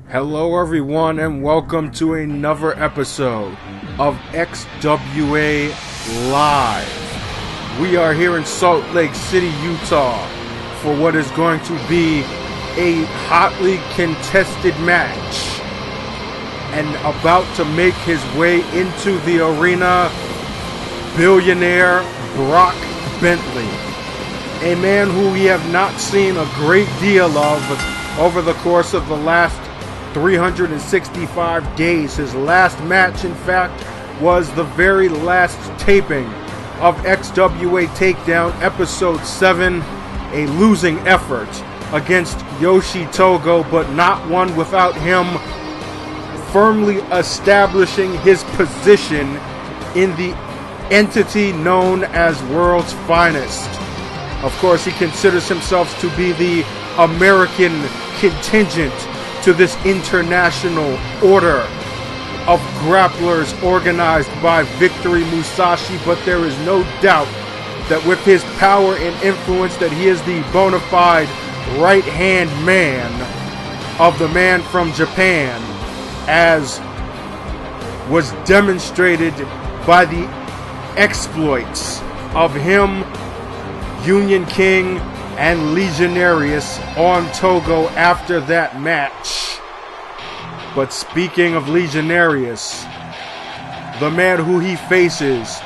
Hello everyone and welcome to another episode of XWA Live. We are here in Salt Lake City, Utah for what is going to be a hotly contested match. And about to make his way into the arena, Billionaire Brock Bentley. A man who we have not seen a great deal of over the course of the last 365 days. His last match, in fact, was the very last taping of XWA Takedown Episode 7, a losing effort against Yoshi Togo, but not one without him firmly establishing his position in the entity known as World's Finest. Of course, he considers himself to be the American contingent to this international order of grapplers organized by Victory Musashi, but there is no doubt that with his power and influence that he is the bona fide right-hand man of the man from Japan, as was demonstrated by the exploits of him, Union King, and Legionarius on Togo after that match. But speaking of Legionarius, the man who he faces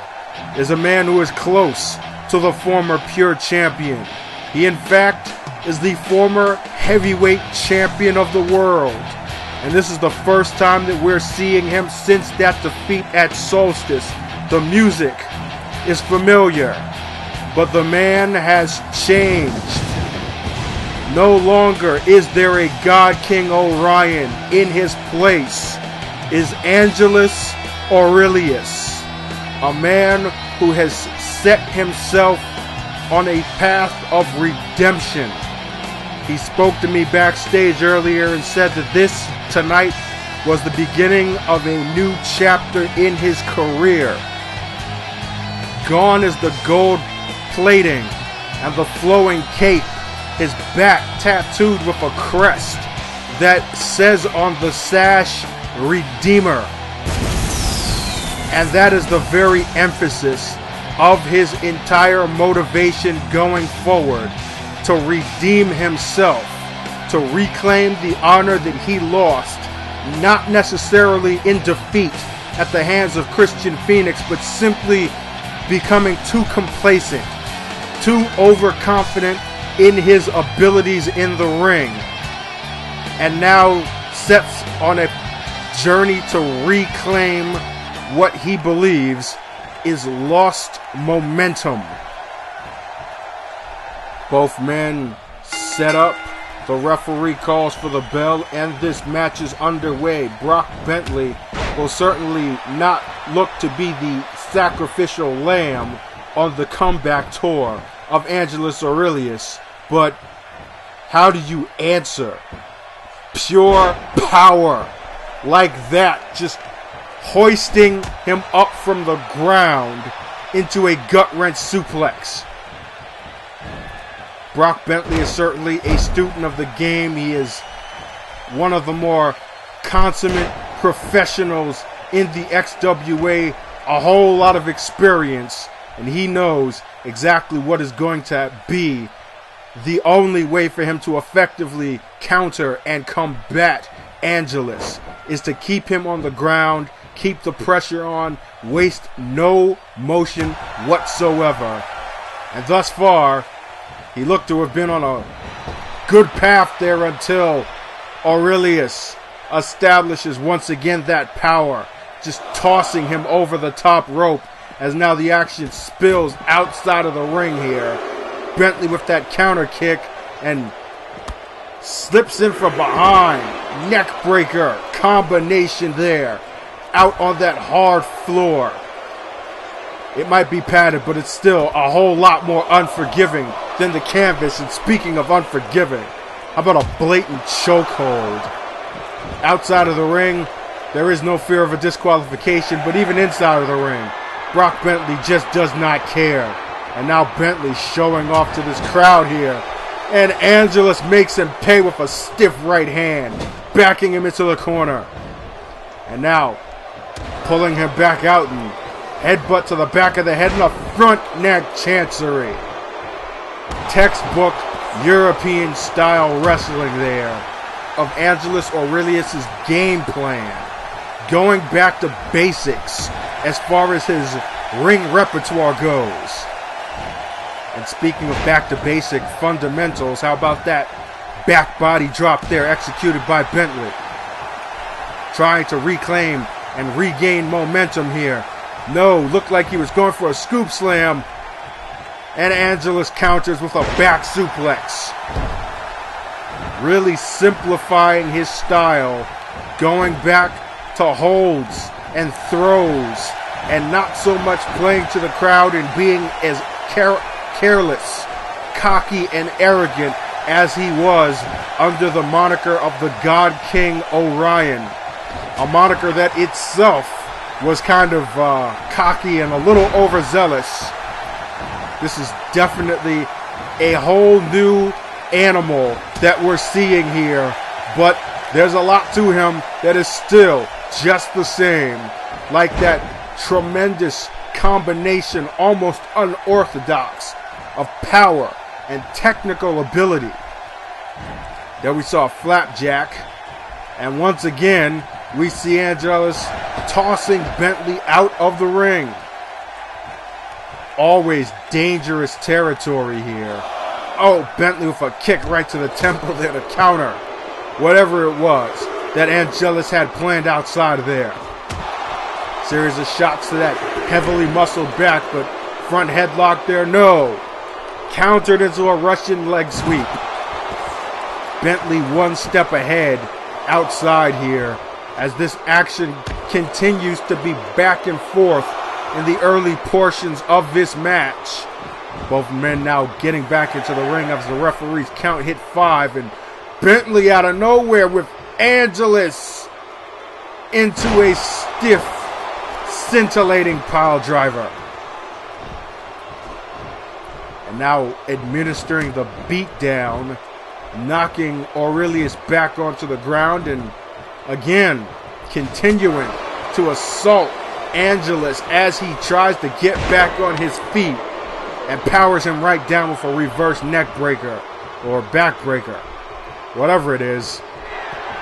is a man who is close to the former Pure Champion. He in fact is the former heavyweight champion of the world. And this is the first time that we're seeing him since that defeat at Solstice. The music is familiar, but the man has changed. No longer is there a God King Orion. In his place is Angelus Aurelius, a man who has set himself on a path of redemption. He spoke to me backstage earlier and said that this tonight was the beginning of a new chapter in his career. Gone is the gold plating and the flowing cape, his back tattooed with a crest that says on the sash, Redeemer. And that is the very emphasis of his entire motivation going forward, to redeem himself, to reclaim the honor that he lost, not necessarily in defeat at the hands of Christian Phoenix, but simply becoming too complacent, too overconfident in his abilities in the ring, and now sets on a journey to reclaim what he believes is lost momentum. Both men set up. The referee calls for the bell, and this match is underway. Brock Bentley will certainly not look to be the sacrificial lamb on the comeback tour of Angelus Aurelius, but how do you answer pure power like that, just hoisting him up from the ground into a gut-wrench suplex? Brock Bentley is certainly a student of the game. He is one of the more consummate professionals in the XWA, a whole lot of experience, and he knows exactly what is going to be the only way for him to effectively counter and combat Angelus, is to keep him on the ground, keep the pressure on, waste no motion whatsoever. And thus far, he looked to have been on a good path there until Aurelius establishes once again that power, just tossing him over the top rope, as now the action spills outside of the ring here. Bentley with that counter kick and slips in from behind. Neck breaker combination there, out on that hard floor. It might be padded, but it's still a whole lot more unforgiving than the canvas. And speaking of unforgiving, how about a blatant chokehold? Outside of the ring, there is no fear of a disqualification, but even inside of the ring, Brock Bentley just does not care. And now Bentley showing off to this crowd here. And Angelus makes him pay with a stiff right hand. backing him into the corner. And now, pulling him back out and headbutt to the back of the head and a front neck chancery. Textbook European style wrestling there of Angelus Aurelius' game plan. Going back to basics as far as his ring repertoire goes. And speaking of back to basic fundamentals, how about that back body drop there executed by Bentley? Trying to reclaim and regain momentum here. No, looked like he was going for a scoop slam. And Angelus counters with a back suplex. Really simplifying his style. Going back to holds and throws. And not so much playing to the crowd and being as careless, cocky, and arrogant as he was under the moniker of the God King Orion. A moniker that itself was kind of cocky and a little overzealous. This is definitely a whole new animal that we're seeing here, but there's a lot to him that is still just the same. Like that tremendous combination, almost unorthodox, of power and technical ability. There we saw Flapjack, and once again, we see Angelus tossing Bentley out of the ring. Always dangerous territory here. Oh, Bentley with a kick right to the temple there to counter whatever it was that Angelus had planned outside of there. Series of shots to that heavily muscled back, but front headlock there, no. Countered into a Russian leg sweep. Bentley one step ahead outside here as this action continues to be back and forth in the early portions of this match. Both men now getting back into the ring as the referee's count hit 5, and Bentley out of nowhere with Angelus into a stiff, scintillating pile driver. And now administering the beatdown, knocking Aurelius back onto the ground, and again continuing to assault Angelus as he tries to get back on his feet and powers him right down with a reverse neck breaker or back breaker, whatever it is.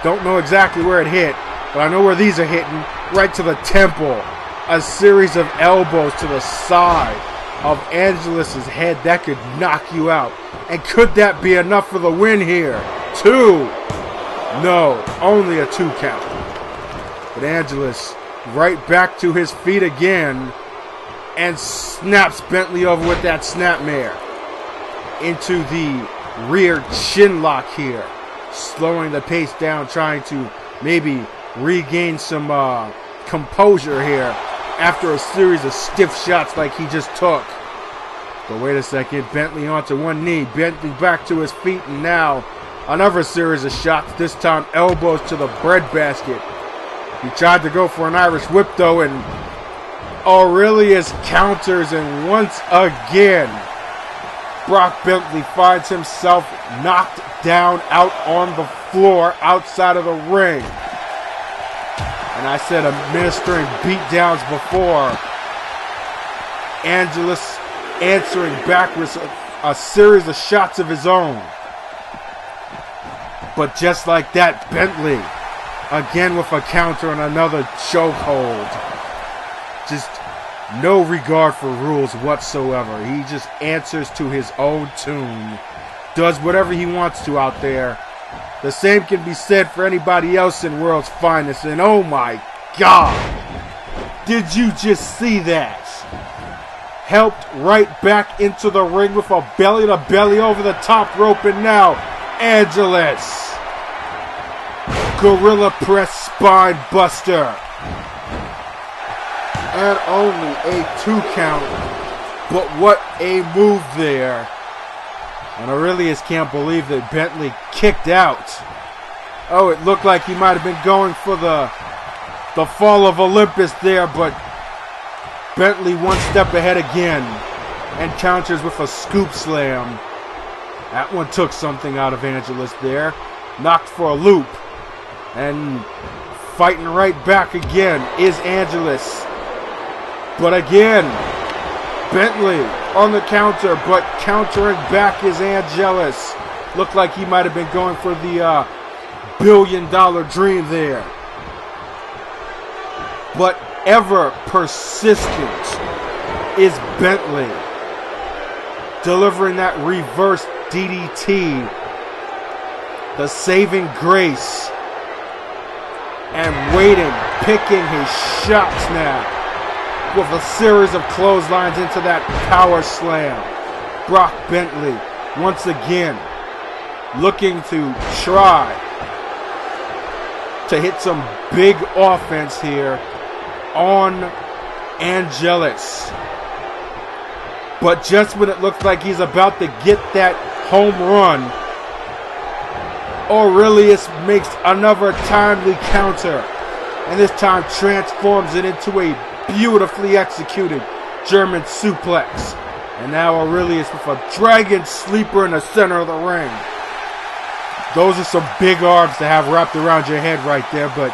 Don't know exactly where it hit, but I know where these are hitting, right to the temple. A series of elbows to the side of Angelus's head that could knock you out. And could that be enough for the win here? 2. No, only a 2 count. But Angelus right back to his feet again and snaps Bentley over with that snapmare into the rear chin lock here, slowing the pace down, trying to maybe regain some composure here after a series of stiff shots like he just took. But wait a second, Bentley onto one knee, Bentley back to his feet, and now another series of shots, this time elbows to the breadbasket. He tried to go for an Irish whip though, and Aurelius counters, and once again, Brock Bentley finds himself knocked down out on the floor outside of the ring. And I said administering beatdowns before. Angelus answering back with a series of shots of his own. But just like that, Bentley again with a counter and another chokehold. Just no regard for rules whatsoever. He just answers to his own tune. Does whatever he wants to out there. The same can be said for anybody else in World's Finest. And oh my God, did you just see that? Helped right back into the ring with a belly-to-belly over the top rope, and now Angelus. Gorilla press spine buster. And only a 2 count. But what a move there. And Aurelius can't believe that Bentley kicked out. Oh, it looked like he might have been going for the fall of Olympus there, but Bentley one step ahead again and counters with a scoop slam. That one took something out of Angelus there. Knocked for a loop. And fighting right back again is Angelus. But again, Bentley on the counter, but countering back is Angelus. Looked like he might have been going for the $1 billion dream there. But ever persistent is Bentley, delivering that reverse DDT, the saving grace, and waiting, picking his shots now with a series of clotheslines into that power slam. Brock Bentley once again looking to try to hit some big offense here on Angelus. But just when it looks like he's about to get that home run, Aurelius makes another timely counter, and this time transforms it into a beautifully executed German suplex. And now Aurelius with a dragon sleeper in the center of the ring. Those are some big arms to have wrapped around your head right there, but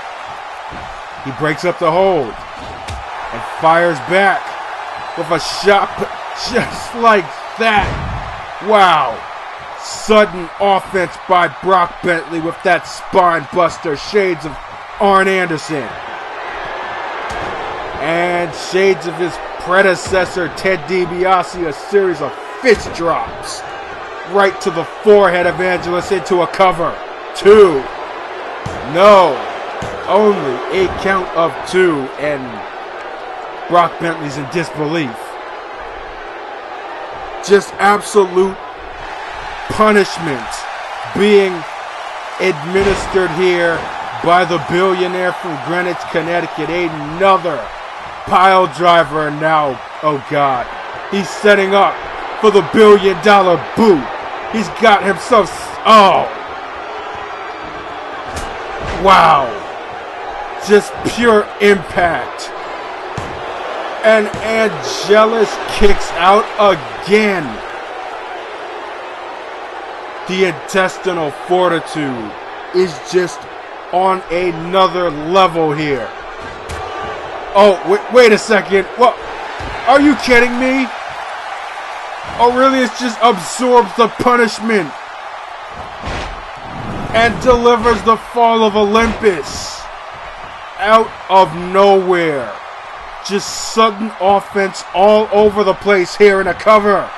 he breaks up the hold and fires back with a shot just like that. Wow. Sudden offense by Brock Bentley with that spine buster. Shades of Arn Anderson. And shades of his predecessor, Ted DiBiase, a series of fist drops right to the forehead of Angelus into a cover. 2. No. Only a count of 2, and Brock Bentley's in disbelief. Just absolute punishment being administered here by the billionaire from Greenwich, Connecticut. Another pile driver now. Oh God, he's setting up for the $1 billion boot. He's got himself. Oh, wow, just pure impact. And Angelus kicks out again. The intestinal fortitude is just on another level here. Oh, wait a second. What? Are you kidding me? Aurelius just absorbs the punishment and delivers the fall of Olympus out of nowhere. Just sudden offense all over the place here in a cover.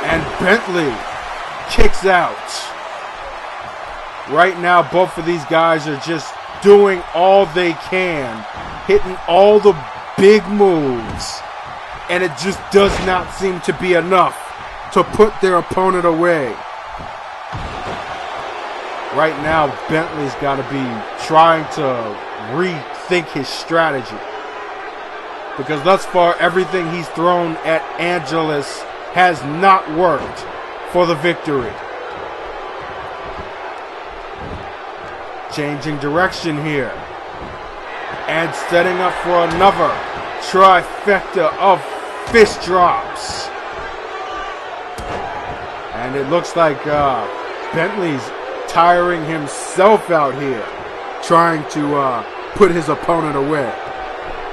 And Bentley kicks out. Right now, both of these guys are just doing all they can, hitting all the big moves, and it just does not seem to be enough to put their opponent away. Right now, Bentley's got to be trying to rethink his strategy, because thus far, everything he's thrown at Angelus has not worked for the victory. Changing direction here and setting up for another trifecta of fist drops. And it looks like Bentley's tiring himself out here, trying to put his opponent away.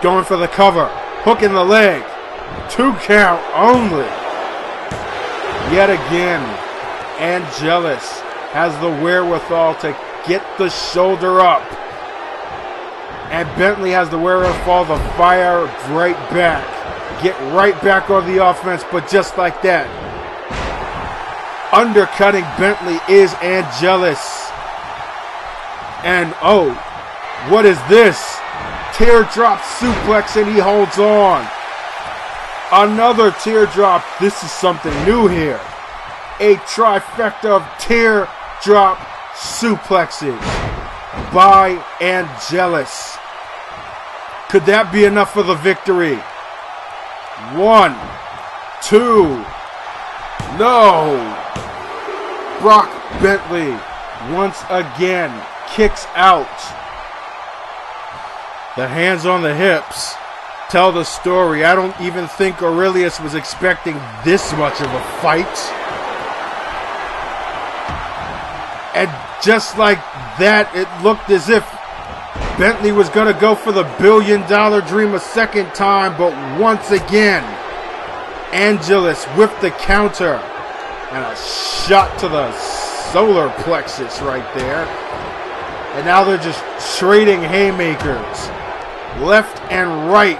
Going for the cover, hook in the leg, 2 count only. Yet again, Angelus has the wherewithal to get the shoulder up. And Bentley has the wherewithal to fire right back. Get right back on the offense, but just like that, undercutting Bentley is Angelus. And oh, what is this? Teardrop suplex, and he holds on. Another teardrop. This is something new here. A trifecta of teardrop suplexes by Angelus. Could that be enough for the victory? 1, 2. No. Brock Bentley once again kicks out. The hands on the hips tell the story. I don't even think Aurelius was expecting this much of a fight. And just like that, it looked as if Bentley was going to go for the $1 billion dream a second time, but once again, Angelus with the counter and a shot to the solar plexus right there. And now they're just trading haymakers left and right.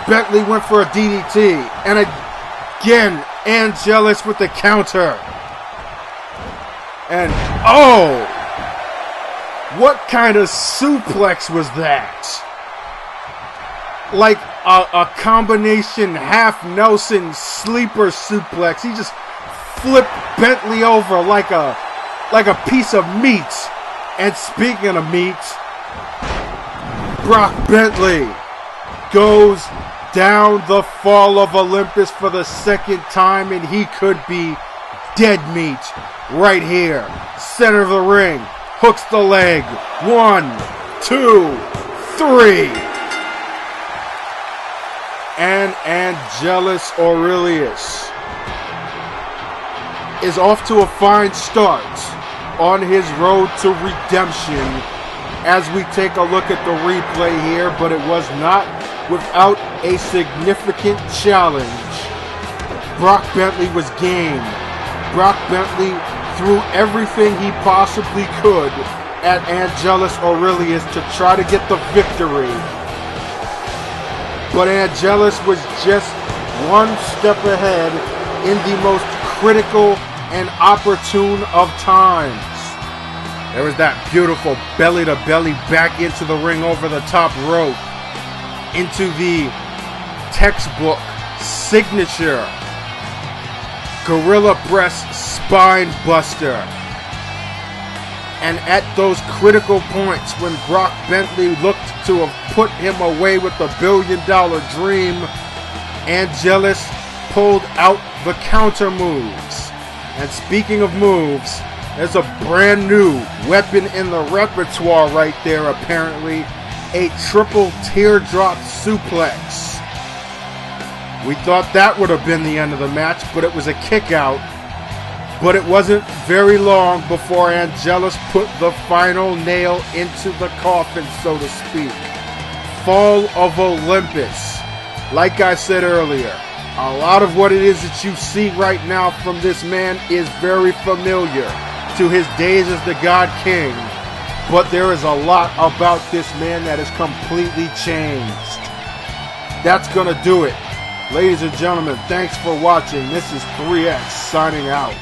Bentley went for a DDT, and again, Angelus with the counter. And oh, what kind of suplex was that? Like a combination half Nelson sleeper suplex. He just flipped Bentley over like a piece of meat. And speaking of meat, Brock Bentley goes down the fall of Olympus for the second time, and he could be dead meat right here. Center of the ring. Hooks the leg. 1, 2, 3. And Angelus Aurelius is off to a fine start on his road to redemption as we take a look at the replay here, but it was not without a significant challenge. Brock Bentley was game. Brock Bentley threw everything he possibly could at Angelus Aurelius to try to get the victory. But Angelus was just one step ahead in the most critical and opportune of times. There was that beautiful belly-to-belly back into the ring over the top rope, into the textbook signature Gorilla Press Spine Buster. And at those critical points when Brock Bentley looked to have put him away with the $1 billion dream, Angelus pulled out the counter moves. And speaking of moves, there's a brand new weapon in the repertoire right there, apparently. A triple teardrop suplex. We thought that would have been the end of the match, but it was a kick out. But it wasn't very long before Angelus put the final nail into the coffin, so to speak. Fall of Olympus. Like I said earlier, a lot of what it is that you see right now from this man is very familiar to his days as the God King. But there is a lot about this man that has completely changed. That's going to do it. Ladies and gentlemen, thanks for watching. This is Thr33X signing out.